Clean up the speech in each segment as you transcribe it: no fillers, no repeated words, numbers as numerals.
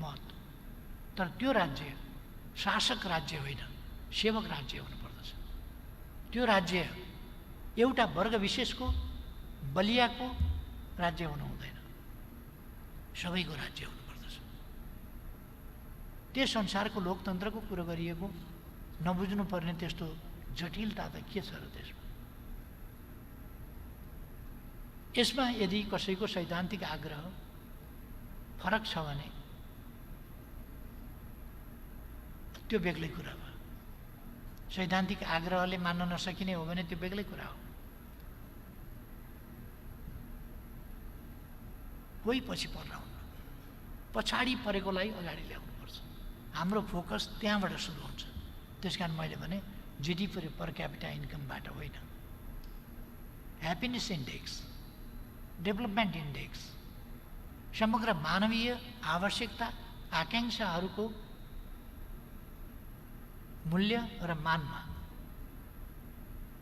महत्त्व। तर त्यो राज्य शासक राज्य होइन, सेवक राज्य हुनुपर्दछ। त्यो राज्य एउटा वर्ग विशेषको बलियाको राज्य हुनु हुँदैन, सबैको राज्य हुनुपर्दछ। त्यस संसारको लोकतन्त्रको कुरो गरिएको नबुझ्नु पर्ने त्यस्तो जटिलता त के छ र त्यसमा? यसमा यदि कसैको सैद्धान्तिक आग्रह फरक छ भने त्यो बेग्लै कुरा हो। सैद्धान्तिक आग्रहले मान्न नसकिने हो भने त्यो बेग्लै कुरा हो। कोही पछि पर्न हुन्न, पछाडि परेकोलाई अगाडि ल्याउनुपर्छ। हाम्रो फोकस त्यहाँबाट सुरु हुन्छ। त्यसकारण मैले भने जिडिपी पर क्यापिटा इन्कमबाट होइन, ह्याप्पिनेस इन्डेक्स, डेभलपमेन्ट इन्डेक्स, समग्र मानवीय आवश्यकता आकाङ्क्षाहरूको मूल्य र मानमा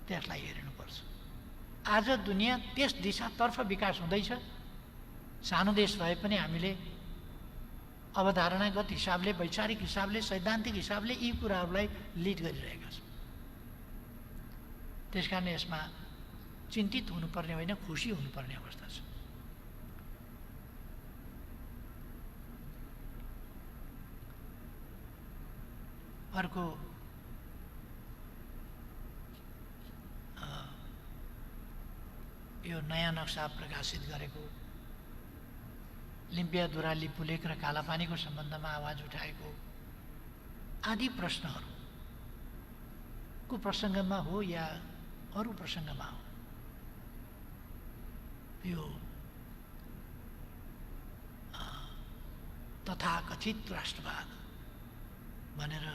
त्यसलाई हेर्नुपर्छ। आज दुनियाँ त्यस दिशातर्फ विकास हुँदैछ। सानो देश भए पनि हामीले अवधारणागत हिसाबले, वैचारिक हिसाबले, सैद्धान्तिक हिसाबले यी कुराहरूलाई लिड गरिरहेका छौँ। त्यसकारण यसमा चिन्तित हुनुपर्ने होइन, खुसी हुनुपर्ने अवस्था छ। अर्को यो नयाँ नक्सा प्रकाशित गरेको लिम्पियाधुरा लिपुलेख र कालापानीको सम्बन्धमा आवाज उठाएको आदि प्रश्नहरूको प्रसङ्गमा हो या अरू प्रसङ्गमा हो, यो तथाकथित राष्ट्रवाद भनेर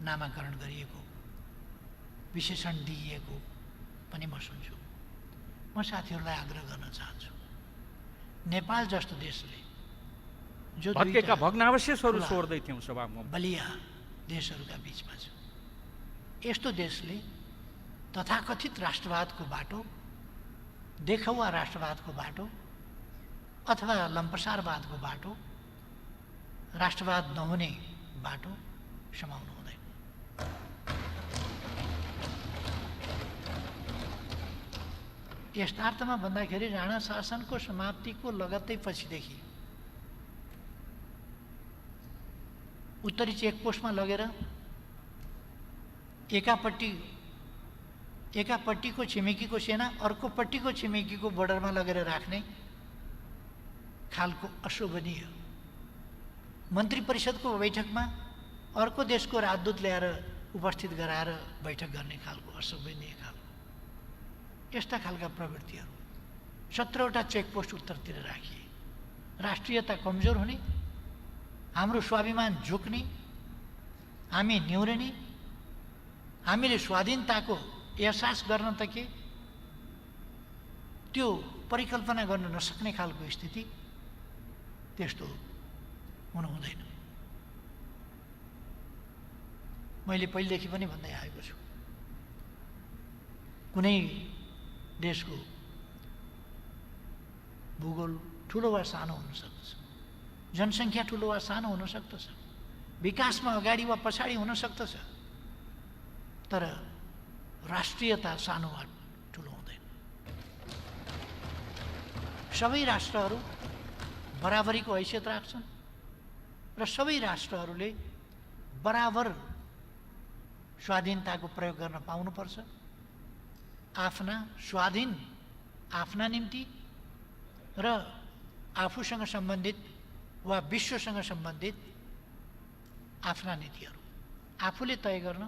नामाकरण गरिएको, विशेषण दिइएको पनि म सुन्छु। म साथीहरूलाई आग्रह गर्न चाहन्छु, नेपाल जस्तो देशले जो भत्केका भग्नावशेषहरू सोर्दै थियौँ सभामा, बलिया देशहरूका बिचमा छ, यस्तो देशले तथाकथित राष्ट्रवादको बाटो, देखावा राष्ट्रवादको बाटो अथवा लम्पसारवादको बाटो, राष्ट्रवाद नहुने बाटो समाउनु हुँदैन। यथार्थमा भन्दाखेरि राणा शासनको समाप्तिको लगत्तै पछिदेखि उत्तरी चेकपोस्टमा लगेर एकापट्टिको छिमेकीको सेना अर्कोपट्टिको छिमेकीको बोर्डरमा लगेर राख्ने खालको अशोभनीय, मन्त्री परिषदको बैठकमा अर्को देशको राजदूत ल्याएर उपस्थित गराएर बैठक गर्ने खालको अशोभनीय खालको यस्ता खालका प्रवृत्तिहरू 17वटा चेकपोस्ट उत्तरतिर राखिए। राष्ट्रियता कमजोर हुने, हाम्रो स्वाभिमान झुक्ने, हामी निहुरने, हामीले स्वाधीनताको एहसास गर्न त के त्यो परिकल्पना गर्न नसक्ने खालको स्थिति, त्यस्तो हुनु हुँदैन। मैले पहिलेदेखि पनि भन्दै आएको छु, कुनै देशको भूगोल ठुलो वा सानो हुन सक्दछ, जनसङ्ख्या ठुलो वा सानो हुन सक्दछ, विकासमा अगाडि वा पछाडि हुन सक्दछ, तर राष्ट्रियता सानो वा ठुलो हुँदैन। सबै राष्ट्रहरू बराबरीको हैसियत राख्छन् र सबै राष्ट्रहरूले बराबर स्वाधीनताको प्रयोग गर्न पाउनुपर्छ। आफ्ना स्वाधीन, आफ्ना निम्ति र आफूसँग सम्बन्धित वा विश्वसँग सम्बन्धित आफ्ना नीतिहरू आफूले तय गर्न,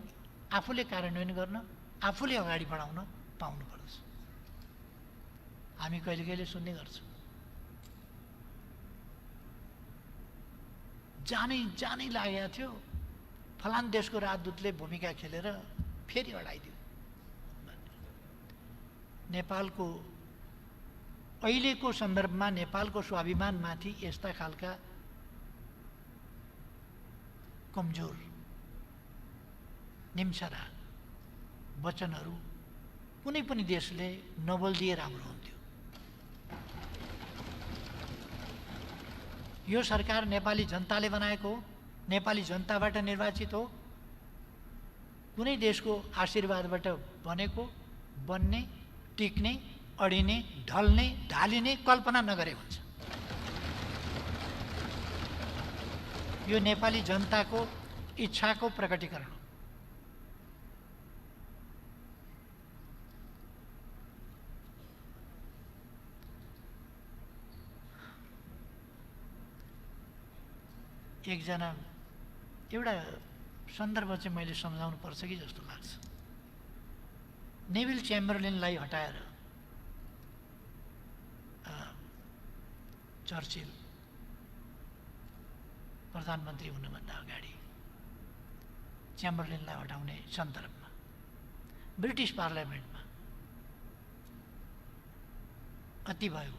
आफूले कार्यान्वयन गर्न, आफूले अगाडि बढाउन पाउनुपर्छ। हामी कहिले कहिले सुन्ने गर्छौँ, जानै लागेको थियो, फलान देशको राजदूतले भूमिका खेलेर फेरि अडाइदियो। नेपालको अहिलेको सन्दर्भमा नेपालको स्वाभिमानमाथि यस्ता खालका कमजोर निम्सरा वचनहरू कुनै पनि देशले नबोलिदिए राम्रो हुन्थ्यो। यो सरकार नेपाली जनताले बनाएको हो, नेपाली जनताबाट निर्वाचित हो, कुनै देशको आशीर्वादबाट बनेको, बन्ने, टिक्ने, अडिने, ढल्ने, ढालिने कल्पना नगरे हुन्छ। यो नेपाली जनताको इच्छाको प्रकटीकरण हो। एकजना एउटा सन्दर्भ चाहिँ मैले सम्झाउनु पर्छ कि जस्तो लाग्छ। नेभिल च्याम्बरलेनलाई हटाएर चर्चिल प्रधानमन्त्री हुनुभन्दा अगाडि च्याम्बरलेनलाई हटाउने सन्दर्भमा ब्रिटिस पार्लियामेन्टमा अति भयो,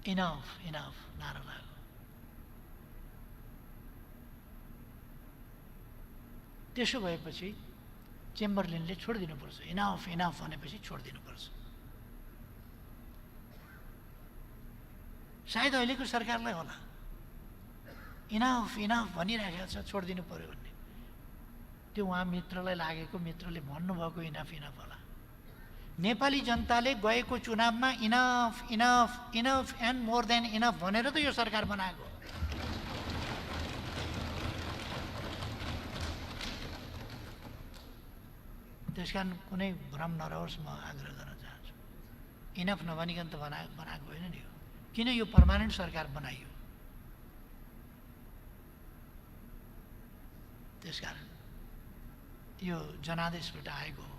इनफ इनफ नारा लाग्यो। त्यसो भएपछि चेम्बरलेनले छोडिदिनुपर्छ, इनफ इनफ भनेपछि छोडिदिनुपर्छ। सायद अहिलेको सरकारलाई होला इनफ इनफ भनिराखेको छ, छोडिदिनु पर्यो भन्ने। त्यो उहाँ मित्रलाई लागेको, मित्रले भन्नुभएको इनफ इनफ होला। नेपाली जनताले गएको चुनावमा enough enough enough and more than enough भनेर त यो सरकार बनाएको। त्यसकारण कुनै भ्रम नरहोस्, म आग्रह गर्न चाहन्छु, इनफ नभनिकन त बनाएको होइन नि। किन यो पर्मानेन्ट सरकार बनाइयो? त्यसकारण यो जनादेशबाट आएको हो,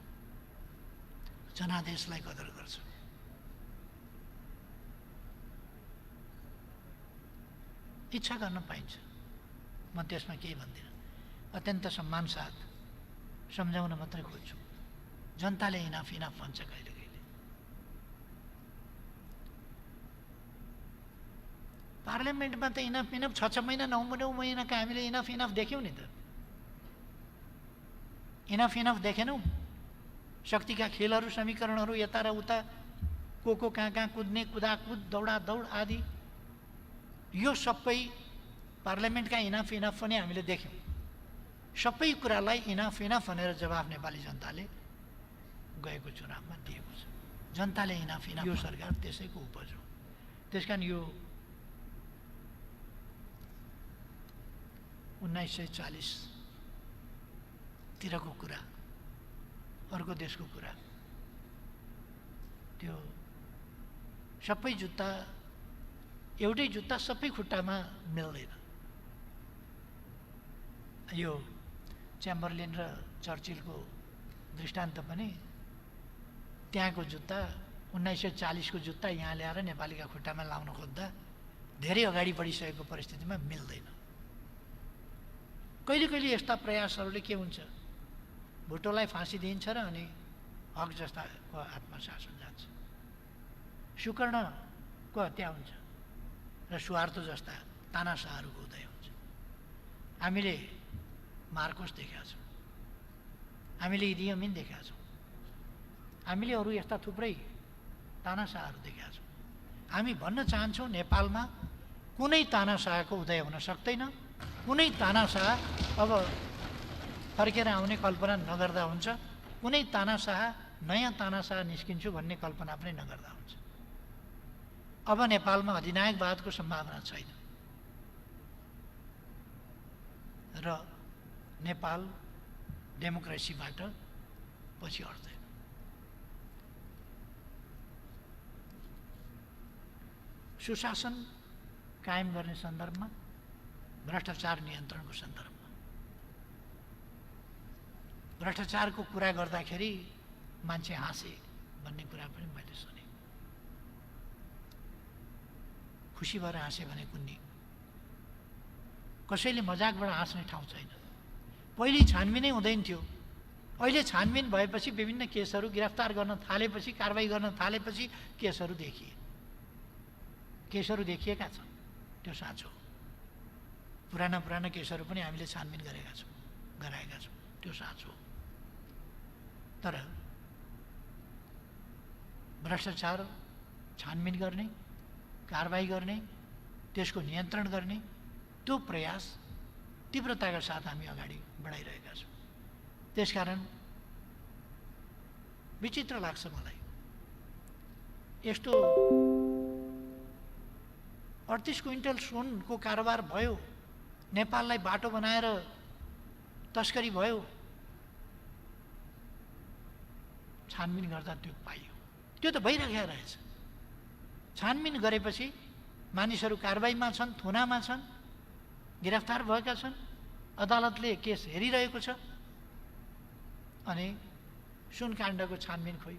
जनादेशलाई कदर गर्छु। इच्छा गर्न पाइन्छ, म त्यसमा केही भन्दिनँ। अत्यन्त सम्मान साथ सम्झाउन मात्रै खोज्छु। जनताले इनफ इनफ भन्छ कहिले कहिले। पार्लियामेन्टमा त इनफ इनफ 6 महिना 9 महिनाका हामीले इनफ इनफ देख्यौँ नि त। Enough enough देखेनौँ? शक्तिका खेलहरू, समीकरणहरू, यता र उता, को कहाँ कहाँ कुद्ने, कुदाकुद, दौडा दौड आदि, यो सबै पार्लियामेन्टका इनफ इनफ पनि हामीले देख्यौँ। सबै कुरालाई इनफ इनफ भनेर जवाफ नेपाली जनताले गएको चुनावमा दिएको छ। जनताले इनफ इनफ, यो सरकार त्यसैको उपज हो। त्यसकारण यो 1940 तिरको कुरा, अर्को देशको कुरा, त्यो सबै जुत्ता, एउटै जुत्ता सबै खुट्टामा मिल्दैन। यो च्याम्बरलेन र चर्चिलको दृष्टान्त पनि, त्यहाँको जुत्ता 1940 को जुत्ता यहाँ ल्याएर नेपालीका खुट्टामा लाउन खोज्दा धेरै अगाडि बढिसकेको परिस्थितिमा मिल्दैन। कहिले कहिले यस्ता प्रयासहरूले के हुन्छ, भुटोलाई फाँसी दिइन्छ र अनि हक जस्ताको हातमा शासन जान्छ, सुकर्णको हत्या हुन्छ र सुहार्तो जस्ता तानाशाहहरूको उदय हुन्छ। हामीले मार्कोस देखेका छौँ, हामीले इदी अमिन देखेका छौँ, हामीले अरू यस्ता थुप्रै तानाशाहहरू देखेका छौँ। हामी भन्न चाहन्छौँ नेपालमा कुनै तानाशाहको उदय हुन सक्दैन। कुनै तानाशाह अब फर्केर आउने कल्पना नगर्दा हुन्छ, कुनै तानाशाह नयाँ तानाशाह निस्किन्छु भन्ने कल्पना पनि नगर्दा हुन्छ। अब नेपालमा अधिनायकवादको सम्भावना छैन र नेपाल डेमोक्रेसीबाट पछि हट्दैन। सुशासन कायम गर्ने सन्दर्भमा, भ्रष्टाचार नियन्त्रणको सन्दर्भमा, भ्रष्टाचारको कुरा गर्दाखेरि मान्छे हाँसे भन्ने कुरा पनि मैले सुने। खुसी भएर हाँसे भने कुन्नी, कसैले मजाकबाट हाँस्ने ठाउँ छैन। पहिले छानबिनै हुँदैन थियो, अहिले छानबिन भएपछि विभिन्न केसहरू गिरफ्तार गर्न थालेपछि, कारवाही गर्न थालेपछि केसहरू देखिए, केसहरू देखिएका छन्। त्यो साँचो हो। पुराना केसहरू पनि हामीले छानबिन गराएका छौँ, त्यो साँचो हो। तर भ्रष्टाचार छानबिन गर्ने, कारबाही गर्ने, त्यसको नियन्त्रण गर्ने त्यो प्रयास तीव्रताका साथ हामी अगाडि बढाइरहेका छौँ। त्यसकारण विचित्र लाग्छ मलाई, यस्तो 38 क्विन्टल सुनको कारोबार भयो, नेपाललाई बाटो बनाएर तस्करी भयो, छानबिन गर्दा त्यो पाइयो। त्यो त भइरहेको रहेछ। छानबिन गरेपछि मानिसहरू कारबाहीमा छन्, थुनामा छन्, गिरफ्तार भएका छन्, अदालतले केस हेरिरहेको छ। अनि सुनकाण्डको छानबिन खोइ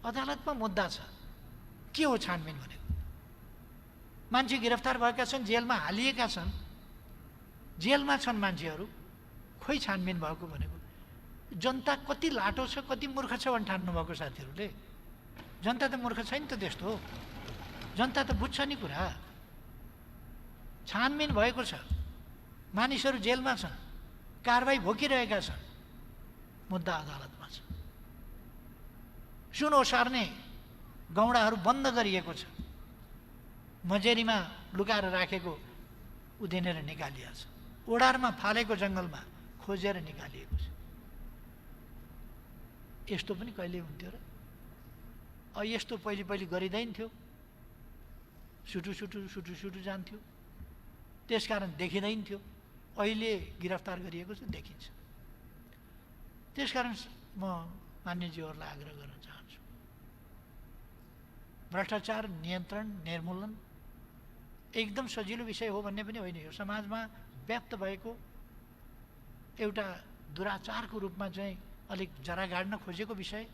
अदालतमा मुद्दा छ, के हो छानबिन भनेको? मान्छे गिरफ्तार भएका छन्, जेलमा हालिएका छन्, जेलमा छन् मान्छेहरू, खोइ छानबिन भएको भनेको? जनता कति लाटो छ, कति मूर्ख छ भने ठान्नु भएको साथीहरूले? जनता त मूर्ख छैन त, त्यस्तो हो। जनता त बुझ्छ नि कुरा। छानबिन भएको छ, मानिसहरू जेलमा छन्, कारबाही भोगिरहेका छन्, मुद्दा अदालतमा छ। सुन ओसार्ने गौडाहरू बन्द गरिएको छ, मजेरीमा लुकाएर राखेको उदेनेर निकालिएको छ, ओडारमा फालेको जङ्गलमा खोजेर निकालिएको छ। यस्तो पनि कहिले हुन्थ्यो र? यस्तो पहिले गरिँदैन थियो, सुटु जान्थ्यो, त्यसकारण देखिँदैन थियो। अहिले गिरफ्तार गरिएको छ, देखिन्छ। त्यसकारण म मान्यज्यूहरूलाई आग्रह गर्न चाहन्छु, भ्रष्टाचार नियन्त्रण निर्मूलन एकदम सजिलो विषय हो भन्ने पनि होइन। यो समाजमा व्याप्त भएको एउटा दुराचारको रूपमा चाहिँ अलिक जरा गाड्न खोजेको विषय,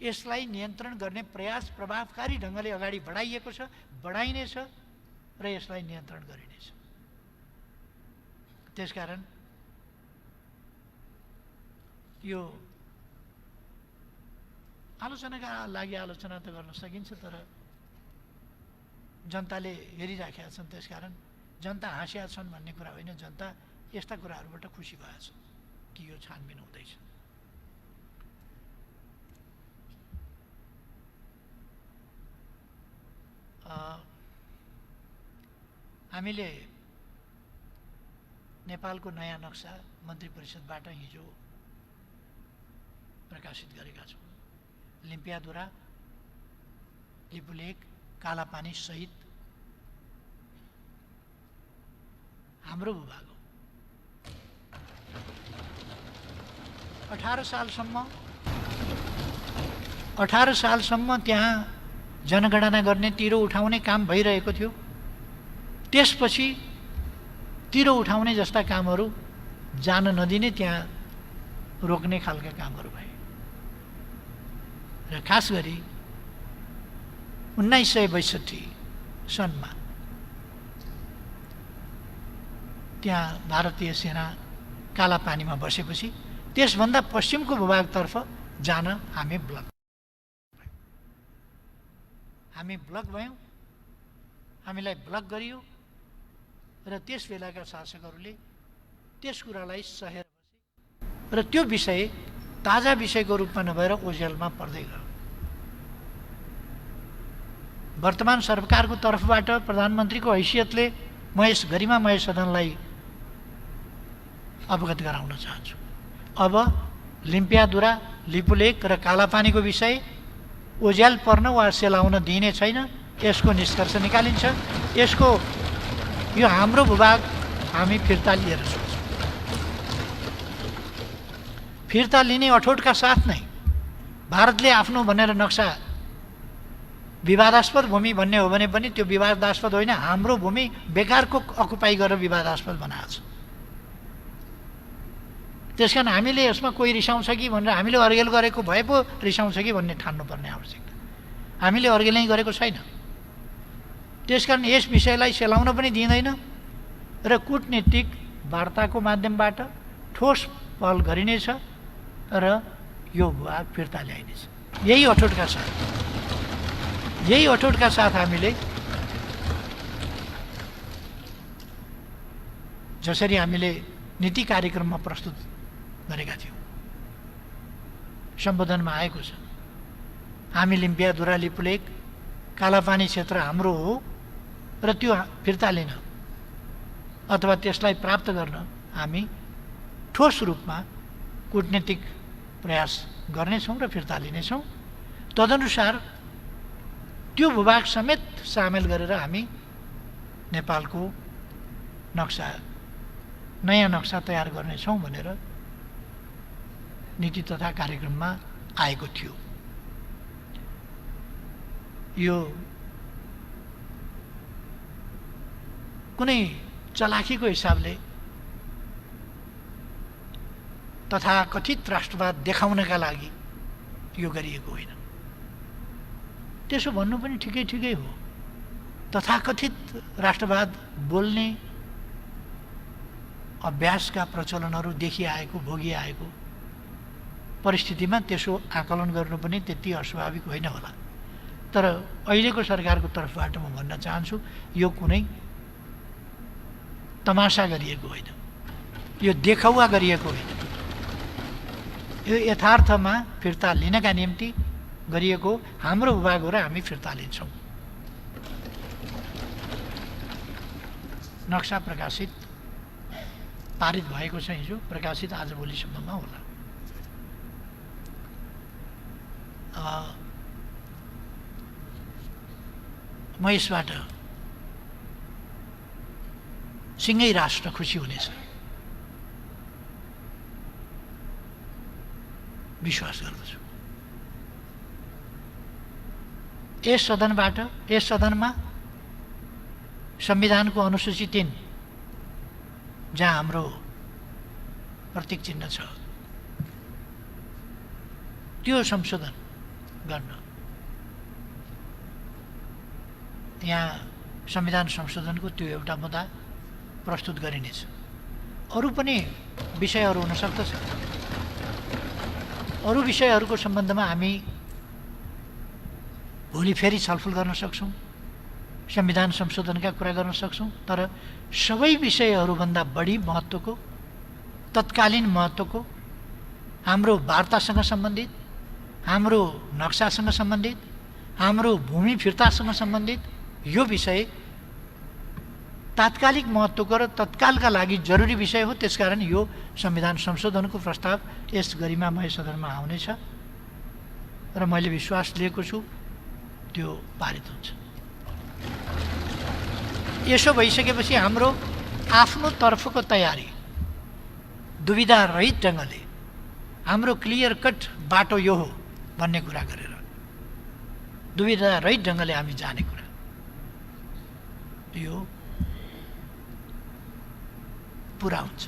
यसलाई नियन्त्रण गर्ने प्रयास प्रभावकारी ढङ्गले अगाडि बढाइएको छ, बढाइनेछ र यसलाई नियन्त्रण गरिनेछ। त्यसकारण यो आलोचनाका लागि आलोचना त गर्न सकिन्छ, तर जनताले हेरिराखेका छन्, त्यसकारण जनता हाँसिया छन् भन्ने कुरा होइन। जनता यस्ता कुराहरूबाट खुसी भएछ कि यो छानबिन हुँदैछ। हामीले नेपालको नयाँ नक्सा मन्त्री परिषदबाट हिजो प्रकाशित गरेका छौँ। लिम्पियाधुरा, लिपुलेक, कालापानी सहित हाम्रो भूभाग हो। 18 सालसम्म त्यहाँ जनगणना गर्ने, तिरो उठाउने काम भइरहेको थियो। त्यसपछि तिरो उठाउने जस्ता कामहरू जान नदिने, त्यहाँ रोक्ने खालका कामहरू भए। र खास गरी 1962 सनमा त्यहाँ भारतीय सेना कालापानीमा बसेपछि त्यसभन्दा पश्चिमको भूभागतर्फ जान हामी ब्लक भयौँ, हामीलाई ब्लक गरियो र त्यस बेलाका शासकहरूले त्यस कुरालाई सहेर बसे र त्यो विषय ताजा विषयको रूपमा नभएर ओझेलमा पर्दै गयो। वर्तमान सरकारको तर्फबाट प्रधानमन्त्रीको हैसियतले म यस गरिमा महेश सदनलाई अवगत गराउन चाहन्छु। अब लिम्पियाधुरा, लिपुलेक र कालापानीको विषय ओझेल पर्न वा सेलाउन दिइने छैन। यसको निष्कर्ष निकालिन्छ। यसको यो हाम्रो भूभाग हामी फिर्ता लिएर सोच्छौँ। फिर्ता लिने अठोटका साथ नै भारतले आफ्नो भनेर नक्सा विवादास्पद भूमि भन्ने हो भने पनि त्यो विवादास्पद होइन, हाम्रो भूमि बेकारको अकुपाई गरेर विवादास्पद बनाएको छ। त्यसकारण हामीले यसमा कोही रिसाउँछ कि भनेर हामीले अर्गेल गरेको भए पो रिसाउँछ कि भन्ने ठान्नुपर्ने आवश्यकता। हामीले अर्गेलै गरेको छैन। त्यसकारण यस विषयलाई सेलाउन पनि दिँदैन र कूटनीतिक वार्ताको माध्यमबाट ठोस पहल गरिनेछ र यो भूभाग फिर्ता ल्याइनेछ। यही अठोटका साथ हामीले जसरी हामीले नीति कार्यक्रममा प्रस्तुत गरेका थियौँ, सम्बोधनमा आएको छ, हामी लिम्पियाधुरा, लिपुलेक, कालापानी क्षेत्र हाम्रो हो र त्यो फिर्ता लिन अथवा त्यसलाई प्राप्त गर्न हामी ठोस रूपमा कूटनीतिक प्रयास गर्नेछौँ र फिर्ता लिनेछौँ। तदनुसार त्यो भूभाग समेत सामेल गरेर हामी नेपालको नक्सा नयाँ नक्सा तयार गर्नेछौँ भनेर नीति तथा कार्यक्रममा आएको थियो। यो कुनै चलाखीको हिसाबले तथाकथित राष्ट्रवाद देखाउनका लागि यो गरिएको होइन। त्यसो भन्नु पनि ठिकै हो। तथाकथित राष्ट्रवाद बोल्ने अभ्यासका प्रचलनहरू देखिआएको भोगिआएको परिस्थितिमा त्यसो आकलन गर्नु पनि त्यति अस्वाभाविक होइन होला। तर अहिलेको सरकारको तर्फबाट म भन्न चाहन्छु यो कुनै तमासा गरिएको होइन, यो देखावा गरिएको होइन, यो यथार्थमा फिर्ता लिनका निम्ति गरिएको हाम्रो भूभाग हो र हामी फिर्ता लिन्छौँ। नक्सा प्रकाशित पारित भएको छ हिजो, प्रकाशित आज भोलिसम्ममा होला। म यसबाट सिँगै राष्ट्र खुसी हुनेछ विश्वास गर्दछु। यस सदनमा संविधानको अनुसूची 3 जहाँ हाम्रो प्रतीक चिन्ह छ त्यो संशोधन गर्न यहाँ संविधान संशोधनको त्यो एउटा मुद्दा प्रस्तुत गरिनेछ। अरू पनि विषयहरू हुन सक्दछ। अरू विषयहरूको सम्बन्धमा हामी भोलि फेरि छलफल गर्न सक्छौँ, संविधान संशोधनका कुरा गर्न सक्छौँ। तर सबै विषयहरूभन्दा बढी महत्त्वको, तत्कालीन महत्त्वको, हाम्रो वार्तासँग सम्बन्धित, हाम्रो नक्सासँग सम्बन्धित, हाम्रो भूमि फिर्तासँग सम्बन्धित यो विषय तात्कालिक महत्त्वको र तत्कालका लागि जरुरी विषय हो। त्यसकारण यो संविधान संशोधनको प्रस्ताव यस गरिमामय सदनमा आउनेछ र मैले विश्वास लिएको छु त्यो पारित हुन्छ। यसो भइसकेपछि हाम्रो आफ्नो तर्फको तयारी दुविधा रहित ढङ्गले हाम्रो क्लियर कट बाटो यो हो भन्ने कुरा गरेर दुविधा रहित ढङ्गले हामी जाने कुरा यो पुरा हुन्छ।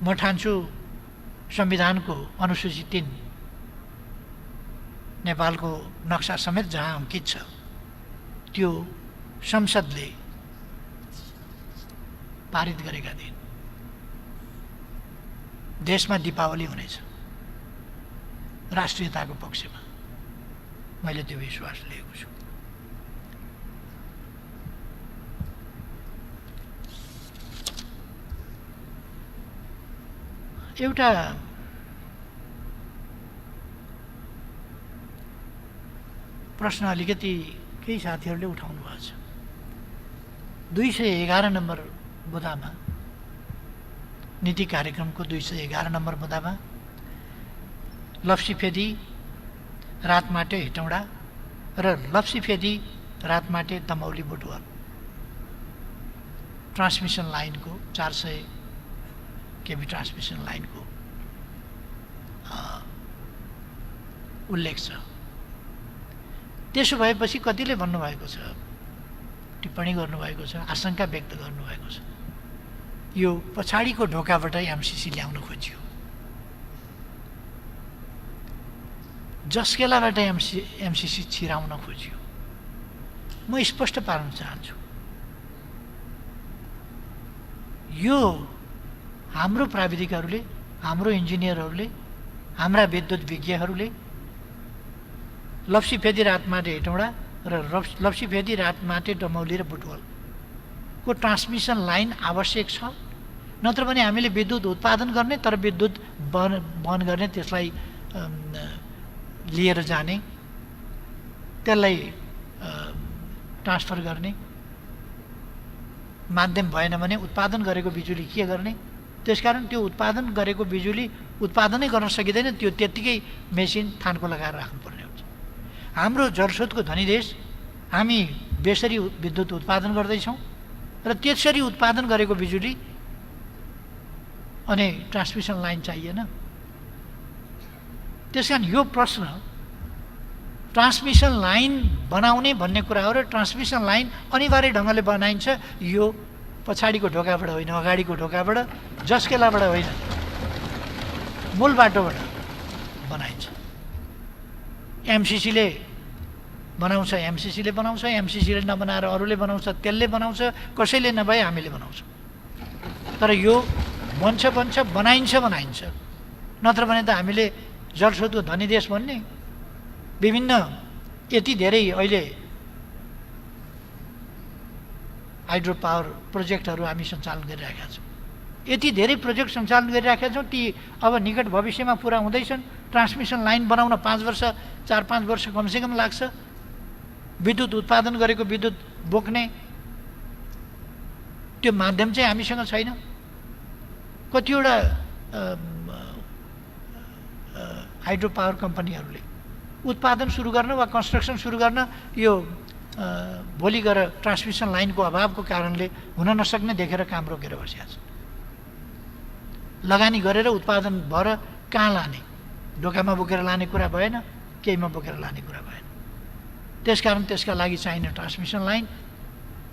म ठान्छु संविधानको अनुसूची 3 नेपालको नक्सा समेत जहाँ अंकित छ त्यो संसदले पारित गरेका दिन देशमा दीपावली हुनेछ राष्ट्रियताको पक्षमा। मैले त्यो विश्वास लिएको छु। एउटा प्रश्न अलिकति केही साथीहरूले उठाउनु भएको छ। 211 नम्बर बुँदामा, नीति कार्यक्रमको 211 नम्बर बुँदामा लप्सीफेदी, रातमाटे हेटौँडा र लप्सीफेदी, रातमाटे दमौली बुटवल ट्रान्समिसन लाइनको 400 केबी ट्रान्समिसन लाइनको उल्लेख छ। त्यसो भएपछि कतिले भन्नुभएको छ, टिप्पणी गर्नुभएको छ, आशंका व्यक्त गर्नुभएको छ यो पछाडिको ढोकाबाट एमसीसी ल्याउन खोजियो, जसकेलाबाट एमसीसी छिराउन खोजियो। म स्पष्ट पार्न चाहन्छु यो हाम्रो प्राविधिकहरूले, हाम्रो इन्जिनियरहरूले, हाम्रा विद्युत विज्ञहरूले लप्सीफेदी, रातमाटे हेटौँडा र लप्सीफेदी, रातमाटे दमौली र बुटवलको ट्रान्समिसन लाइन आवश्यक छ। नत्र भने हामीले विद्युत उत्पादन गर्ने तर विद्युत बहन गर्ने, त्यसलाई लिएर जाने, त्यसलाई ट्रान्सफर गर्ने माध्यम भएन भने उत्पादन गरेको बिजुली के गर्ने? त्यसकारण त्यो उत्पादन गरेको बिजुली उत्पादनै गर्न सकिँदैन, त्यो त्यत्तिकै मेसिन थानको लगाएर राख्नुपर्ने हुन्छ। हाम्रो जलस्रोतको धनी देश, हामी बेसरी विद्युत उत्पादन गर्दैछौँ र त्यसरी उत्पादन गरेको बिजुली अनि ट्रान्समिसन लाइन चाहिएन। त्यसकारण यो प्रश्न ट्रान्समिसन लाइन बनाउने भन्ने कुरा हो र ट्रान्समिसन लाइन अनिवार्य ढङ्गले बनाइन्छ, यो पछाडिको ढोकाबाट होइन, अगाडिको ढोकाबाट, जस्केलाबाट होइन, मूल बाटोबाट बनाइन्छ। एमसिसीले बनाउँछ, एमसिसीले बनाउँछ, एमसिसीले नबनाएर अरूले बनाउँछ, त्यसले बनाउँछ, कसैले नभए हामीले बनाउँछौँ। तर यो बन्छ बनाइन्छ। नत्र भने त हामीले जलस्रोतको धनी देश भन्ने विभिन्न यति धेरै अहिले हाइड्रो पावर प्रोजेक्टहरू हामी सञ्चालन गरिरहेका छौँ, यति धेरै प्रोजेक्ट सञ्चालन गरिरहेका छौँ, ती अब निकट भविष्यमा पुरा हुँदैछन्। ट्रान्समिसन लाइन बनाउन 4-5 वर्ष कमसेकम लाग्छ। विद्युत उत्पादन गरेको विद्युत बोक्ने त्यो माध्यम चाहिँ हामीसँग छैन। कतिवटा हाइड्रो पावर कम्पनीहरूले उत्पादन सुरु गर्न वा कन्स्ट्रक्सन सुरु गर्न यो भोलि गएर ट्रान्समिसन लाइनको अभावको कारणले हुन नसक्ने देखेर काम रोकेर बसेका छन्। लगानी गरेर उत्पादन भएर कहाँ लाने? ढोकामा बोकेर लाने कुरा भएन, केहीमा बोकेर लाने कुरा भएन। त्यसकारण त्यसका लागि चाहिने ट्रान्समिसन लाइन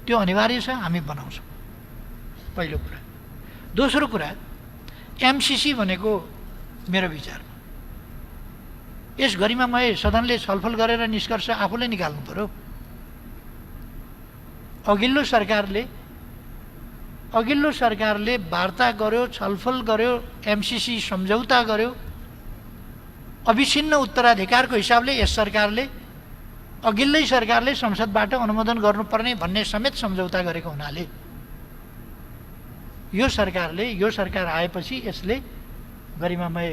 त्यो अनिवार्य छ, हामी बनाउँछौँ। पहिलो कुरा। दोस्रो कुरा, एमसिसी भनेको मेरो विचारमा यस गरिमामय सदनले छलफल गरेर निष्कर्ष आफूले निकाल्नु पर्यो। अघिल्लो सरकारले वार्ता गर्यो, छलफल गर्यो, एमसिसी सम्झौता गर्यो। अविच्छिन्न उत्तराधिकारको हिसाबले यस सरकारले अघिल्लै सरकारले संसदबाट अनुमोदन गर्नुपर्ने भन्ने समेत सम्झौता गरेको हुनाले यो सरकार आएपछि यसले गरिमामय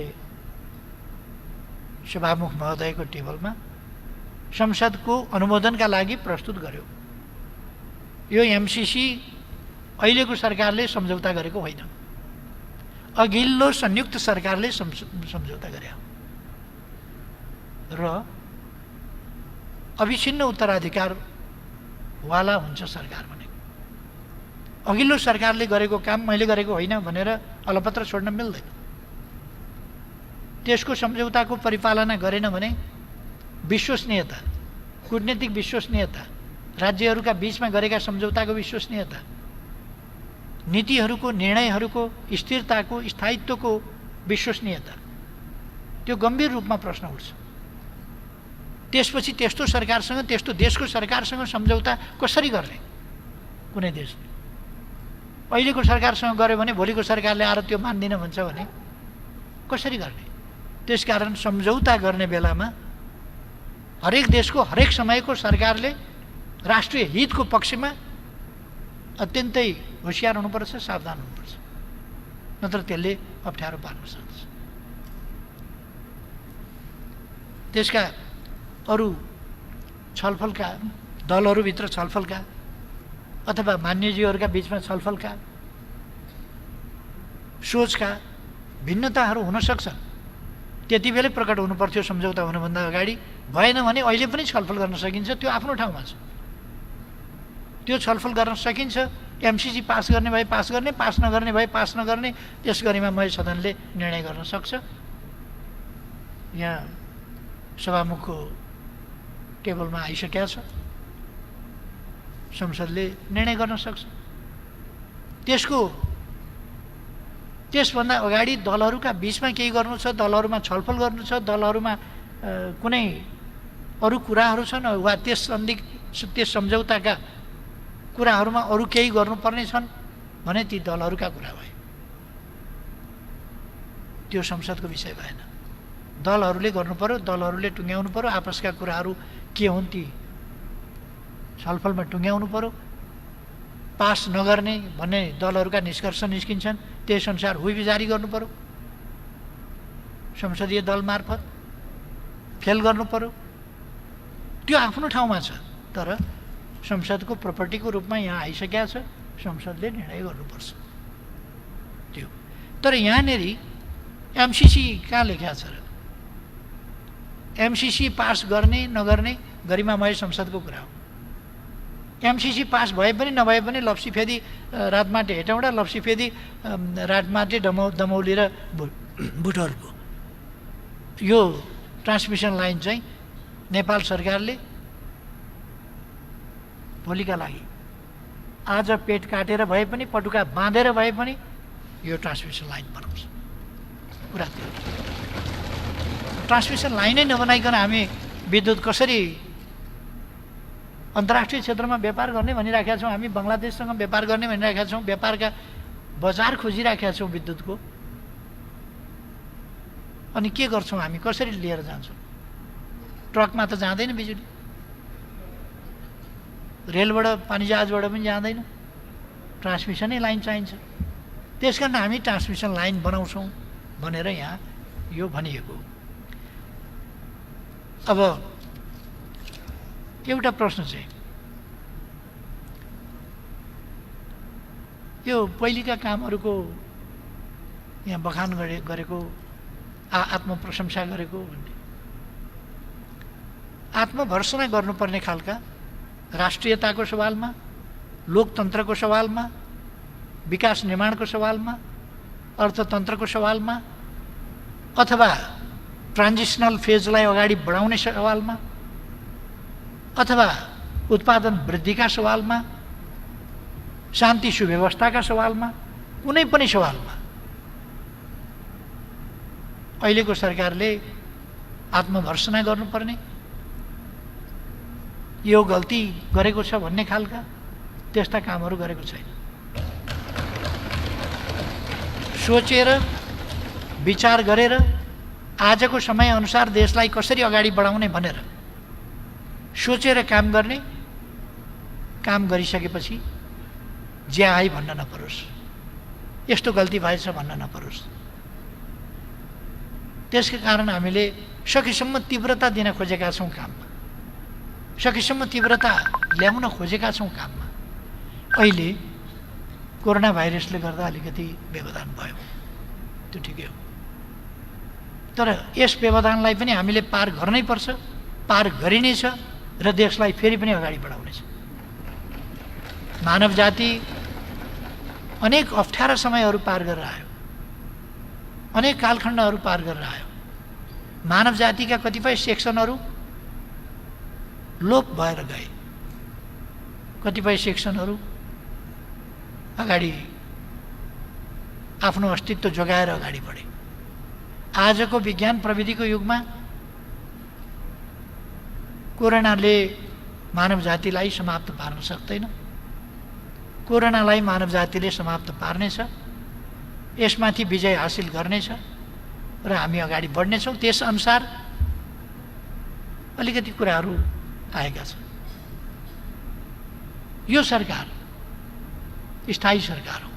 सभामुख महोदयको टेबलमा संसदको अनुमोदनका लागि प्रस्तुत गर्यो। यो एमसिसी अहिलेको सरकारले सम्झौता गरेको होइन, अघिल्लो संयुक्त सरकारले सम्झौता गरे र अविच्छिन्न उत्तराधिकारवाला हुन्छ सरकार भनेको। अघिल्लो सरकारले गरेको काम मैले गरेको होइन भनेर अलपत्र छोड्न मिल्दैन। त्यसको सम्झौताको परिपालना गरेन भने विश्वसनीयता, कूटनीतिक विश्वसनीयता, राज्यहरूका बीचमा गरेका सम्झौताको विश्वसनीयता, नीतिहरूको निर्णयहरूको स्थिरताको स्थायित्वको विश्वसनीयता, त्यो गम्भीर रूपमा प्रश्न उठ्छ। त्यसपछि त्यस्तो सरकारसँग, त्यस्तो देशको सरकारसँग सम्झौता कसरी गर्ने? कुनै देशले अहिलेको सरकारसँग गर्यो भने भोलिको सरकारले आएर त्यो मान्दिनँ भन्छ भने कसरी गर्ने? त्यसकारण सम्झौता गर्ने बेलामा हरेक देशको हरेक समयको सरकारले राष्ट्रिय हितको पक्षमा अत्यन्तै होसियार हुनुपर्छ, सावधान हुनुपर्छ, नत्र त्यसले अप्ठ्यारो पार्न सक्छ। त्यसका अरू छलफलका दलहरूभित्र छलफलका अथवा मान्यजीहरूका बीचमा छलफलका सोचका भिन्नताहरू हुन सक्छन्। त्यति बेलै प्रकट हुनुपर्थ्यो सम्झौता हुनुभन्दा अगाडि। भएन भने अहिले पनि छलफल गर्न सकिन्छ, त्यो आफ्नो ठाउँमा छ, त्यो छलफल गर्न सकिन्छ। एमसिसी पास गर्ने भए पास गर्ने, पास नगर्ने भए पास नगर्ने, त्यस गरिमामय सदनले निर्णय गर्न सक्छ। यहाँ सभामुखको टेबलमा आइसकेका छ, संसदले निर्णय गर्न सक्छ। त्यसभन्दा अगाडि दलहरूका बीचमा केही गर्नु छ, दलहरूमा छलफल गर्नु छ, दलहरूमा कुनै अरू कुराहरू छन् वा त्यस सम्झौताका कुराहरूमा अरू केही गर्नुपर्ने छन् भने ती दलहरूका कुरा भए, त्यो संसदको विषय भएन। दलहरूले गर्नु पर्यो, दलहरूले टुङ्ग्याउनु पर्यो, आपसका कुराहरू के हुन् ती छलफलमा टुङ्ग्याउनु पर्यो। पास नगर्ने भन्ने दलहरूका निष्कर्ष निस्किन्छन्, त्यसअनुसार हुइबी जारी गर्नु पर्यो, संसदीय दल मार्फत फेल गर्नु पर्यो। त्यो आफ्नो ठाउँमा छ, तर संसदको प्रपर्टीको रूपमा यहाँ आइसकेका छ, संसदले निर्णय गर्नुपर्छ त्यो। तर यहाँनिर एमसिसी कहाँ लेख्या छ र? एमसिसी पास गर्ने नगर्ने गरिमामय संसदको कुरा हो। एमसिसी पास भए पनि नभए पनि लप्सीफेदी रातमाटे हेटौँडा, लप्सीफेदी रातमाटे दमौली र बुटोलको यो ट्रान्समिसन लाइन चाहिँ नेपाल सरकारले भोलिका लागि आज पेट काटेर भए पनि पटुका बाँधेर भए पनि यो ट्रान्समिसन लाइन बनाउँछ। कुरा त्यो ट्रान्समिसन लाइनै नबनाइकन हामी विद्युत कसरी अन्तर्राष्ट्रिय क्षेत्रमा व्यापार गर्ने भनिराखेका छौँ, हामी बङ्गलादेशसँग व्यापार गर्ने भनिराखेका छौँ, व्यापारका बजार खोजिराखेका छौँ विद्युतको। अनि के गर्छौँ हामी? कसरी लिएर जान्छौँ? ट्रकमा त जाँदैन बिजुली, रेलबाट पानीजहाजबाट पनि जाँदैन, ट्रान्समिसनै लाइन चाहिन्छ। त्यस कारण हामी ट्रान्समिसन लाइन बनाउँछौँ भनेर यहाँ यो भनिएको। अब एउटा प्रश्न चाहिँ यो पहिलेका कामहरूको यहाँ बखान गरेको आत्मप्रशंसा गरेको भन्ने आत्मभर्सना गर्नुपर्ने खालका राष्ट्रियताको सवालमा, लोकतन्त्रको सवालमा, विकास निर्माणको सवालमा, अर्थतन्त्रको सवालमा अथवा ट्रान्जिसनल फेजलाई अगाडि बढाउने सवालमा अथवा उत्पादन वृद्धिका सवालमा, शान्ति सुव्यवस्थाका सवालमा, कुनै पनि सवालमा अहिलेको सरकारले आत्मभर्सना गर्नुपर्ने, यो गल्ती गरेको छ भन्ने खालका त्यस्ता कामहरू गरेको छैन। सोचेर विचार गरेर आजको समयअनुसार देशलाई कसरी अगाडि बढाउने भनेर सोचेर काम गर्ने, काम गरिसकेपछि ज्या आइ भन्न नपरोस्, यस्तो गल्ती भएछ भन्न नपरोस्। त्यसकै कारण हामीले सकेसम्म तीव्रता दिन खोजेका छौँ काममा, सकेसम्म तीव्रता ल्याउन खोजेका छौँ काममा। अहिले कोरोना भाइरसले गर्दा अलिकति व्यवधान भयो, त्यो ठिकै हो, तर यस व्यवधानलाई पनि हामीले पार गर्नै पर्छ, पार गरिनेछ र देशलाई फेरि पनि अगाडि बढाउनेछ। मानव जाति अनेक अप्ठ्यारा समयहरू पार गरेर आयो, अनेक कालखण्डहरू पार गरेर आयो। मानव जातिका कतिपय सेक्सनहरू लोप भएर गए, कतिपय सेक्सनहरू अगाडि आफ्नो अस्तित्व जोगाएर अगाडि बढे। आजको विज्ञान प्रविधिको युगमा कोरोनाले मानव जातिलाई समाप्त पार्न सक्दैन, कोरोनालाई मानव जातिले समाप्त पार्नेछ, यसमाथि विजय हासिल गर्नेछ र हामी अगाडि बढ्नेछौँ। त्यसअनुसार अलिकति कुराहरू आएका छन्। यो सरकार स्थायी सरकार हो,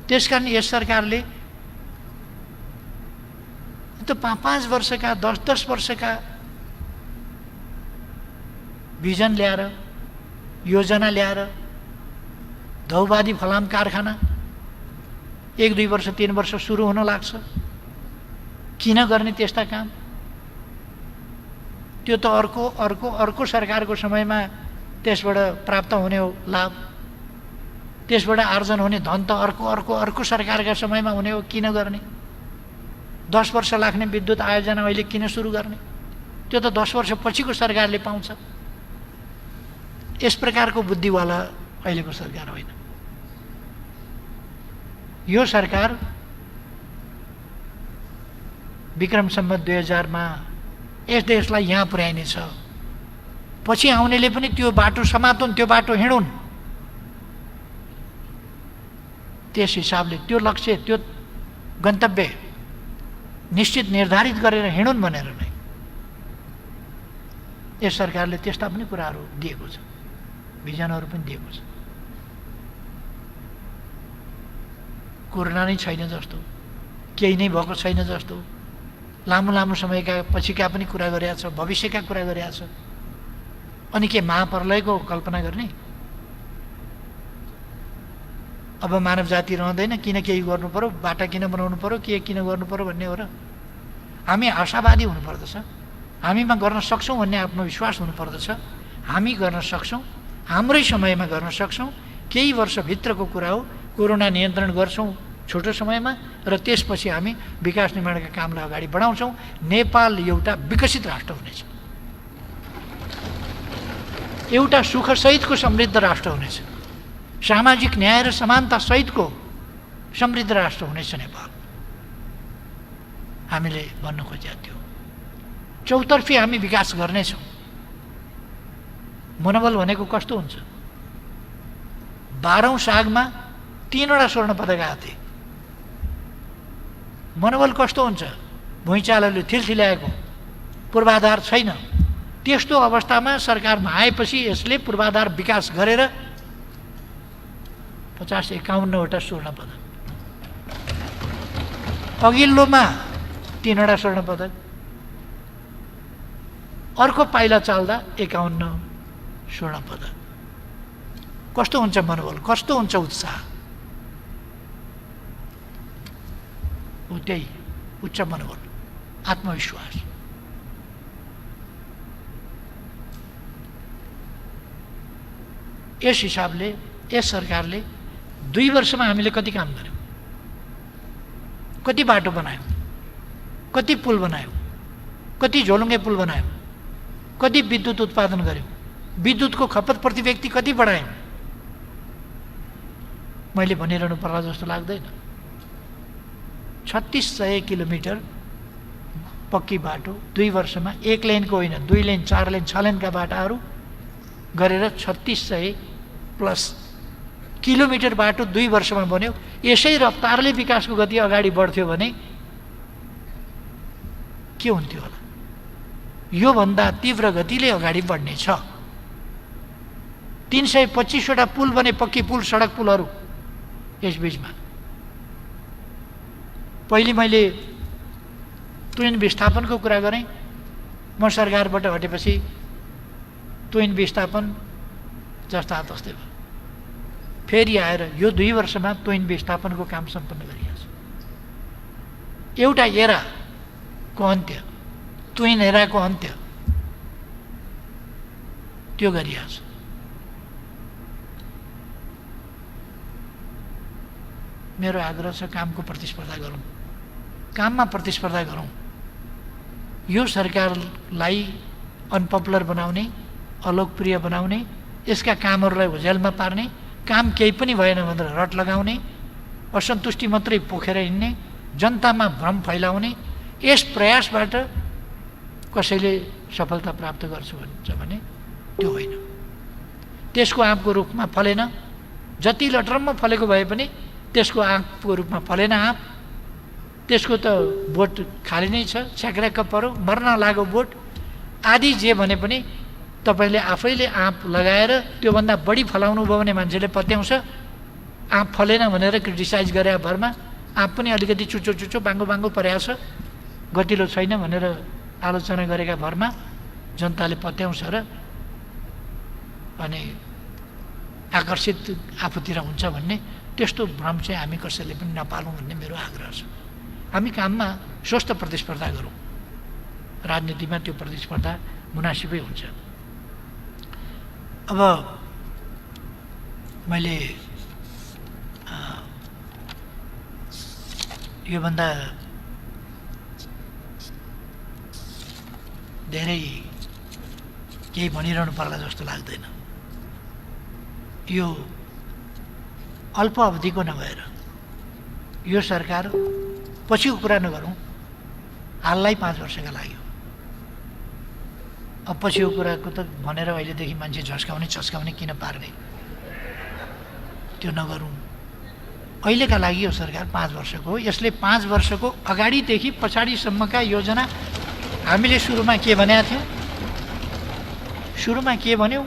त्यसकारण यस सरकारले त 5-5 वर्षका 10-10 वर्षका भिजन ल्याएर, योजना ल्याएर धौवादी फलाम कारखाना 1-2 वर्ष 3 वर्ष सुरु हुन लाग्छ। किन गर्ने त्यस्ता काम? त्यो त अर्को सरकारको समयमा त्यसबाट प्राप्त हुने हो लाभ, त्यसबाट आर्जन हुने धन त अर्को सरकारका समयमा हुने हो। किन गर्ने? 10 वर्ष लाग्ने विद्युत आयोजना अहिले किन सुरु गर्ने? त्यो त 10 वर्ष पछिको सरकारले पाउँछ। यस प्रकारको बुद्धिवाला अहिलेको सरकार होइन। यो सरकार विक्रम सम्वत 2000 मा यस देशलाई यहाँ पुर्याइनेछ, पछि आउनेले पनि त्यो बाटो समातुन्, त्यो बाटो हिँडुन्। त्यस हिसाबले त्यो लक्ष्य, त्यो गन्तव्य निश्चित निर्धारित गरेर हिँडुन् भनेर नै यस सरकारले त्यस्ता पनि कुराहरू दिएको छ, भिजनहरू पनि दिएको छ। कोरोना नै छैन जस्तो, केही नै भएको छैन जस्तो, लामो समयका पछिका पनि कुरा गरेका छ, भविष्यका कुरा गरेका छ। अनि के महाप्रलयको कल्पना गर्ने? अब मानव जाति रहँदैन, किन केही गर्नु पर्यो, बाटा किन बनाउनु पर्यो, के किन गर्नु पर्यो भन्ने हो र? हामी आशावादी हुनुपर्दछ, हामीमा गर्न सक्छौँ भन्ने आत्मविश्वास हुनुपर्दछ। हामी गर्न सक्छौँ, हाम्रै समयमा गर्न सक्छौँ। केही वर्षभित्रको कुरा हो, कोरोना नियन्त्रण गर्छौँ छोटो समयमा र त्यसपछि हामी विकास निर्माणका कामलाई अगाडि बढाउँछौँ। नेपाल एउटा विकसित राष्ट्र हुनेछ, एउटा सुखसहितको समृद्ध राष्ट्र हुनेछ, सामाजिक न्याय र समानता सहितको समृद्ध राष्ट्र हुनेछ नेपाल। हामीले भन्न खोजेका थियौँ चौतर्फी हामी विकास गर्नेछौँ। मनोबल भनेको कस्तो हुन्छ? 12औं सागमा 3वटा स्वर्ण पदक आएको थिए। मनोबल कस्तो हुन्छ? भुइँचालोले थिलथिल्याएको, पूर्वाधार छैन। त्यस्तो अवस्थामा सरकारमा आएपछि यसले पूर्वाधार विकास गरेर 50-51वटा स्वर्ण पदक, अघिल्लोमा 3वटा स्वर्ण पदक, अर्को पाइला चाल्दा 51 स्वर्ण पदक। कस्तो हुन्छ मनोबल, कस्तो हुन्छ उत्साह? हो त्यही उच्च मनोबल, आत्मविश्वास। यस हिसाबले यस सरकारले 2 वर्षमा हामीले कति काम गर्यौँ, कति बाटो बनायौँ, कति पुल बनायौँ, कति झोलुङ्गे पुल बनायौँ, कति विद्युत उत्पादन गर्यौँ, विद्युतको खपत प्रति व्यक्ति कति बढायौँ? मैले भनिरहनु पर्ला जस्तो लाग्दैन। 3600 किलोमिटर पक्की बाटो 2 वर्षमा, 1 लेनको होइन, 2 लेन, 4 लेन, 6 लेनका बाटाहरू गरेर 3600+ किलोमिटर बाटो 2 वर्षमा बन्यो। यसै रफ्तारले विकासको गति अगाडि बढ्थ्यो भने के हुन्थ्यो होला? योभन्दा तीव्र गतिले अगाडि बढ्ने छ। 325वटा पुल बने, पक्की पुल, सडक पुलहरू यस बीचमा। पहिले मैले तुइन विस्थापनको कुरा गरेँ। म सरकारबाट हटेपछि तुइन विस्थापन जस्ता तस्तै भयो। फेरि आएर यो 2 वर्षमा तुइन विस्थापनको काम सम्पन्न गरिएको छ। एउटा एराको अन्त्य, तुइन एराको अन्त्य त्यो गरिएको छ। मेरो आग्रह छ कामको प्रतिस्पर्धा गरौँ, काममा प्रतिस्पर्धा गरौँ। यो सरकारलाई अनपपुलर बनाउने, अलोकप्रिय बनाउने, यसका कामहरूलाई होझेलमा पार्ने, काम केही पनि भएन भनेर रट लगाउने, असन्तुष्टि मात्रै पोखेर हिँड्ने, जनतामा भ्रम फैलाउने, यस प्रयासबाट कसैले सफलता प्राप्त गर्छु भन्छ भने त्यो होइन। त्यसको आँपको रूपमा फलेन, जति लटरम्म फलेको भए पनि त्यसको आँपको रूपमा फलेन आँप। त्यसको त बोट खाली नै छ, छ्याक्र्याक्क पऱ्यो, मर्न लाग्यो बोट आदि। जे भने पनि तपाईँले आफैले आँप लगाएर त्योभन्दा बढी फलाउनु भयो भने मान्छेले पत्याउँछ। आँप फलेन भनेर क्रिटिसाइज गरे भरमा आँप पनि अलिकति चुचो चुचो बाङ्गो बाङ्गो परेको छ, गतिलो छैन भनेर आलोचना गरेका भरमा जनताले पत्याउँछ र अनि आकर्षित आफूतिर हुन्छ भन्ने त्यस्तो भ्रम चाहिँ हामी कसैले पनि नपालौँ भन्ने मेरो आग्रह छ। हामी काममा स्वस्थ प्रतिस्पर्धा गरौँ, राजनीतिमा त्यो प्रतिस्पर्धा मुनासिबै हुन्छ। अब मैले योभन्दा धेरै केही भनिरहनु पर्ला जस्तो लाग्दैन। यो अल्प अवधिको नभएर यो सरकार पछिको कुरा नगरौँ, हाललाई 5 वर्षका लागि। अब पछिको कुराको त भनेर अहिलेदेखि मान्छे झस्काउने चस्काउने किन पार्ने, त्यो नगरौँ। अहिलेका लागि यो सरकार 5 वर्षको हो। यसले 5 वर्षको अगाडिदेखि पछाडिसम्मका योजना हामीले सुरुमा के भनेका थियौँ, सुरुमा के भन्यौँ,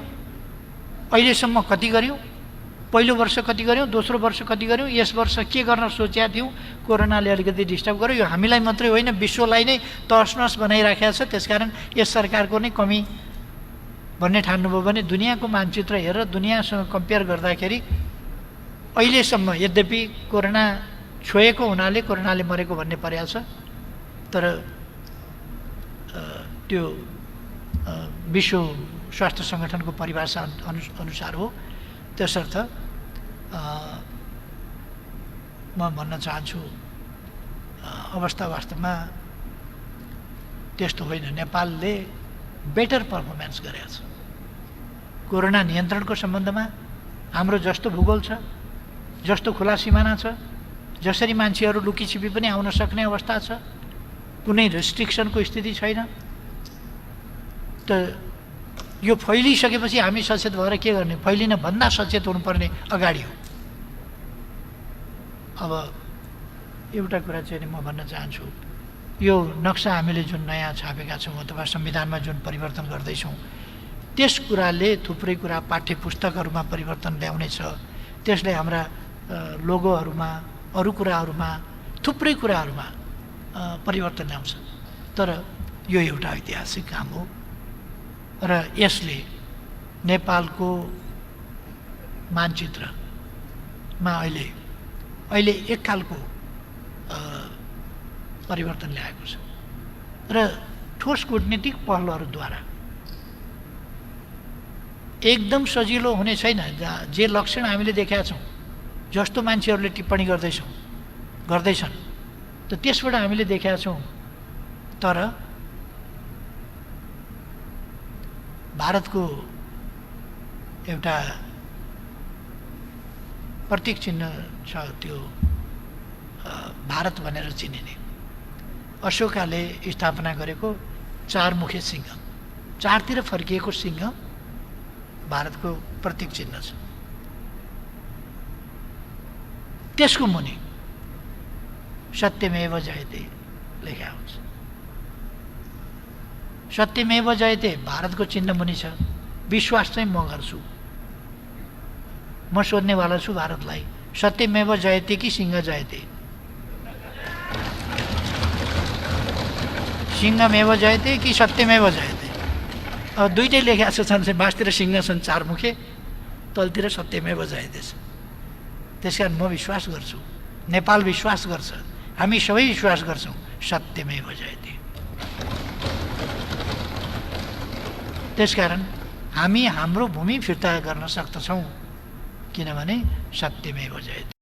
अहिलेसम्म कति गऱ्यौँ, पहिलो वर्ष कति गऱ्यौँ, दोस्रो वर्ष कति गऱ्यौँ, यस वर्ष के गर्न सोचेका थियौँ। कोरोनाले अलिकति डिस्टर्ब गर्यो, यो हामीलाई मात्रै होइन विश्वलाई नै तहस नहस बनाइराखेको छ। त्यसकारण यस सरकारको नै कमी भन्ने ठान्नुभयो भने दुनियाँको मानचित्र हेरेर दुनियाँसँग कम्पेयर गर्दाखेरि अहिलेसम्म यद्यपि कोरोना छोएको हुनाले कोरोनाले मरेको भन्ने परेको छ, तर त्यो विश्व स्वास्थ्य सङ्गठनको परिभाषा अनुसार हो। त्यसर्थ म भन्न चाहन्छु अवस्था वास्तवमा त्यस्तो होइन। नेपालले बेटर पर्फर्मेन्स गरेको छ कोरोना नियन्त्रणको सम्बन्धमा। हाम्रो जस्तो भूगोल छ, जस्तो खुला सिमाना छ, जसरी मान्छेहरू लुकीछिपी पनि आउन सक्ने अवस्था छ, कुनै रेस्ट्रिक्सनको स्थिति छैन। त यो फैलिसकेपछि हामी सचेत भएर के गर्ने? फैलिन भन्दा सचेत हुनुपर्ने अगाडि हो। अब एउटा कुरा चाहिँ म भन्न चाहन्छु, यो नक्सा हामीले जुन नयाँ छापेका छौँ अथवा संविधानमा जुन परिवर्तन गर्दैछौँ, त्यस कुराले थुप्रै कुरा पाठ्य पुस्तकहरूमा परिवर्तन ल्याउनेछ। त्यसले हाम्रा लोगोहरूमा, अरू कुराहरूमा, थुप्रै कुराहरूमा परिवर्तन ल्याउँछ। तर यो एउटा ऐतिहासिक काम हो र यसले नेपालको मानचित्रमा अहिले एक खालको परिवर्तन ल्याएको छ र ठोस कूटनीतिक पहलहरूद्वारा एकदम सजिलो हुने छैन। जे लक्षण हामीले देखेका छौँ, जस्तो मान्छेहरूले टिप्पणी गर्दैछन्, त त्यसबाट हामीले देखेका छौँ। तर भारतको एउटा प्रतीक चिन्ह छ, त्यो भारत भनेर चिनिने अशोकाले स्थापना गरेको चारमुखे सिंह, चारतिर फर्किएको सिंह भारतको प्रतीक चिन्ह छ। त्यसको मुनि सत्यमेव जयते लेखा हुन्छ। सत्यमेव जयते भारतको चिन्ह मुनि छ। विश्वास चाहिँ म गर्छु, म सोध्नेवाला छु भारतलाई, सत्यमेव जयते कि सिंह जयते? सिंहमेव जयते कि सत्यमेव जयते? अब दुइटै लेखा छ, बाँसतिर सिंह छन् चारमुखे, तलतिर सत्यमेव जयते छ। त्यस कारण म विश्वास गर्छु, नेपाल विश्वास गर्छ, हामी सबै विश्वास गर्छौँ, सत्यमेव जयते। त्यसकारण हामी हाम्रो भूमि फिर्ता गर्न सक्दछौँ, किनभने सत्यमेव जयते।